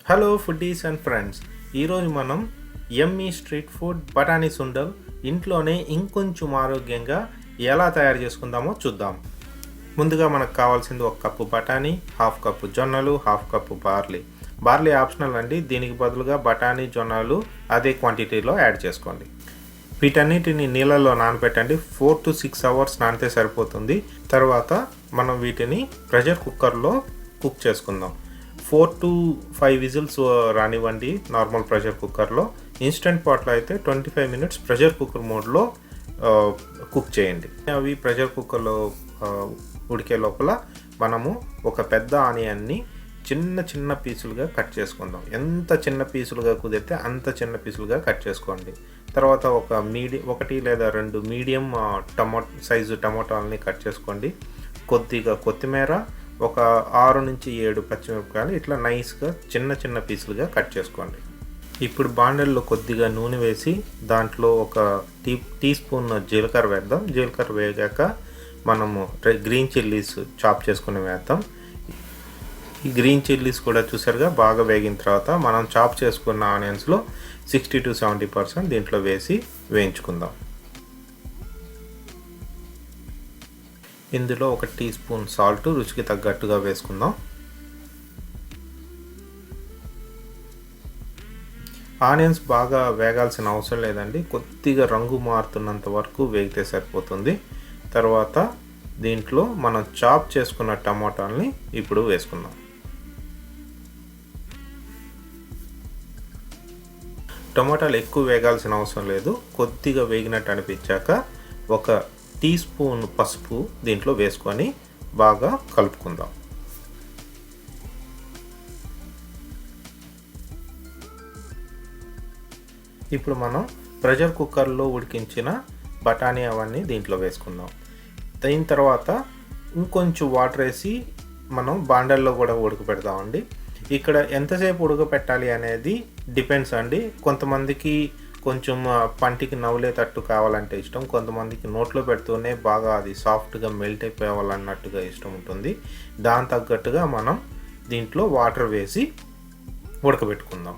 Hello foodies and friends, ఈరోజు మనం యమ్మీ street food బఠానీ సుండల్ ఇంట్లోనే ఇంకొంచెం ఆరోగ్యంగా ఎలా తయారు చేసుకుందామో చూద్దాం. ముందుగా మనకు కావాల్సింది 1 కప్పు బఠానీ, 1/2 కప్పు జొన్నలు, 1/2 కప్పు బార్లీ ఆప్షనల్ అండి. దీనికి బదులుగా బఠానీ జొన్నలు అదే క్వాంటిటీలో యాడ్ చేసుకోండి. వీటన్నిటిని నీళ్ళల్లో నానబెట్టండి. 4 to 6 అవర్స్ నానితే సరిపోతుంది. తర్వాత మనం వీటిని ప్రెషర్ కుక్కర్లో కుక్ చేసుకుందాం. 4 to 5 విజిల్స్ రానివ్వండి నార్మల్ ప్రెషర్ కుక్కర్లో. ఇన్స్టెంట్ పాట్లో అయితే 25 మినిట్స్ ప్రెషర్ కుక్కర్ మోడ్లో కుక్ చేయండి. అవి ప్రెషర్ కుక్కర్లో ఉడికే లోపల మనము ఒక పెద్ద ఆనియన్ని చిన్న చిన్న పీసులుగా కట్ చేసుకుందాం. ఎంత చిన్న పీసులుగా కుదిరితే అంత చిన్న పీసులుగా కట్ చేసుకోండి. తర్వాత 1 లేదా 2 మీడియం సైజు టమోటాలని కట్ చేసుకోండి. కొద్దిగా కొత్తిమీర, ఒక 6 నుంచి 7 పచ్చిమిరపకాయలు ఇట్లా నైస్గా చిన్న చిన్న పీసులుగా కట్ చేసుకోండి. ఇప్పుడు బాండల్లో కొద్దిగా నూనె వేసి దాంట్లో ఒక టీ స్పూన్ జీలకర్ర వేద్దాం. జీలకర్ర వేగాక మనము గ్రీన్ చిల్లీస్ చాప్ చేసుకుని వేద్దాం. ఈ గ్రీన్ చిల్లీస్ కూడా చూసారుగా బాగా వేగిన తర్వాత మనం చాప్ చేసుకున్న ఆనియన్స్లో 60 to 70% దీంట్లో వేసి వేయించుకుందాం. ఇందులో 1 టీ స్పూన్ సాల్ట్ రుచికి తగ్గట్టుగా వేసుకుందాం. ఆనియన్స్ బాగా వేగాల్సిన అవసరం లేదండి, కొద్దిగా రంగు మారుతున్నంత వరకు వేగితే సరిపోతుంది. తర్వాత దీంట్లో మనం చాప్ చేసుకున్న టమాటాలని ఇప్పుడు వేసుకుందాం. టమాటాలు ఎక్కువ వేగాల్సిన అవసరం లేదు. కొద్దిగా వేగినట్టు అనిపించాక 1 టీ స్పూన్ పసుపు దీంట్లో వేసుకొని బాగా కలుపుకుందాం. ఇప్పుడు మనం ప్రెషర్ కుక్కర్లో ఉడికించిన బఠానీ అవన్నీ దీంట్లో వేసుకుందాం. దీని తర్వాత ఇంకొంచెం వాటర్ వేసి మనం బాండల్లో కూడా ఉడకపెడదామండి. ఇక్కడ ఎంతసేపు ఉడకపెట్టాలి అనేది డిపెండ్స్ అండి. కొంతమందికి కొంచెం పంటికి నవ్వులేటట్టు కావాలంటే ఇష్టం, కొంతమందికి నోట్లో పెడుతూనే బాగా అది సాఫ్ట్గా మెల్ట్ అయిపోవాలన్నట్టుగా ఇష్టం ఉంటుంది. దాని తగ్గట్టుగా మనం దీంట్లో వాటర్ వేసి ఉడకబెట్టుకుందాం.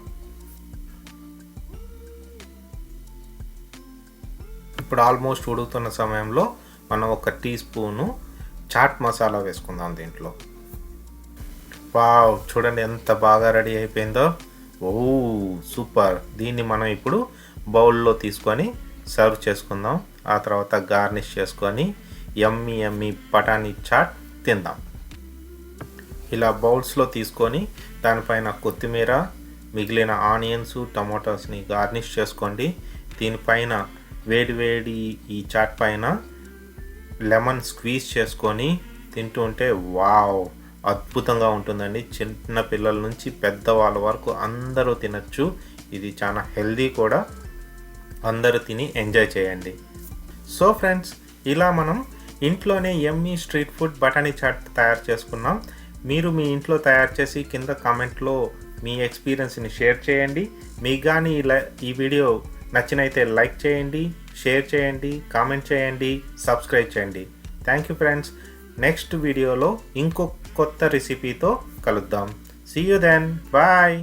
ఇప్పుడు ఆల్మోస్ట్ ఉడుకుతున్న సమయంలో మనం 1 టీ స్పూను చాట్ మసాలా వేసుకుందాం దీంట్లో. వావ్, చూడండి ఎంత బాగా రెడీ అయిపోయిందో. ఓ సూపర్. దీన్ని మనం ఇప్పుడు బౌల్లో తీసుకొని సర్వ్ చేసుకుందాం. ఆ తర్వాత గార్నిష్ చేసుకొని యమ్మీ బఠానీ చాట్ తిందాం. ఇలా బౌల్స్లో తీసుకొని దానిపైన కొత్తిమీర, మిగిలిన ఆనియన్స్, టమాటోస్ని గార్నిష్ చేసుకోండి. దీనిపైన వేడి ఈ చాట్ పైన లెమన్ స్క్వీజ్ చేసుకొని తింటుంటే వావ్ అద్భుతంగా ఉంటుందండి. చిన్న పిల్లల నుంచి పెద్దవాళ్ళ వరకు అందరూ తినచ్చు. ఇది చాలా హెల్దీ కూడా, అందరూ తిని ఎంజాయ్ చేయండి. సో ఫ్రెండ్స్, ఇలా మనం ఇంట్లోనే యమ్మీ స్ట్రీట్ ఫుడ్ బఠానీ చాట్ తయారు చేసుకున్నాం. మీరు మీ ఇంట్లో తయారు చేసి కింద కామెంట్లో మీ ఎక్స్పీరియన్స్ని షేర్ చేయండి. మీకు కానీ ఈ వీడియో నచ్చినైతే లైక్ చేయండి, షేర్ చేయండి, కామెంట్ చేయండి, సబ్స్క్రైబ్ చేయండి. Thank you friends. నెక్స్ట్ వీడియోలో ఇంకో కొత్త రెసిపీతో కలుద్దాం. See you then. బాయ్.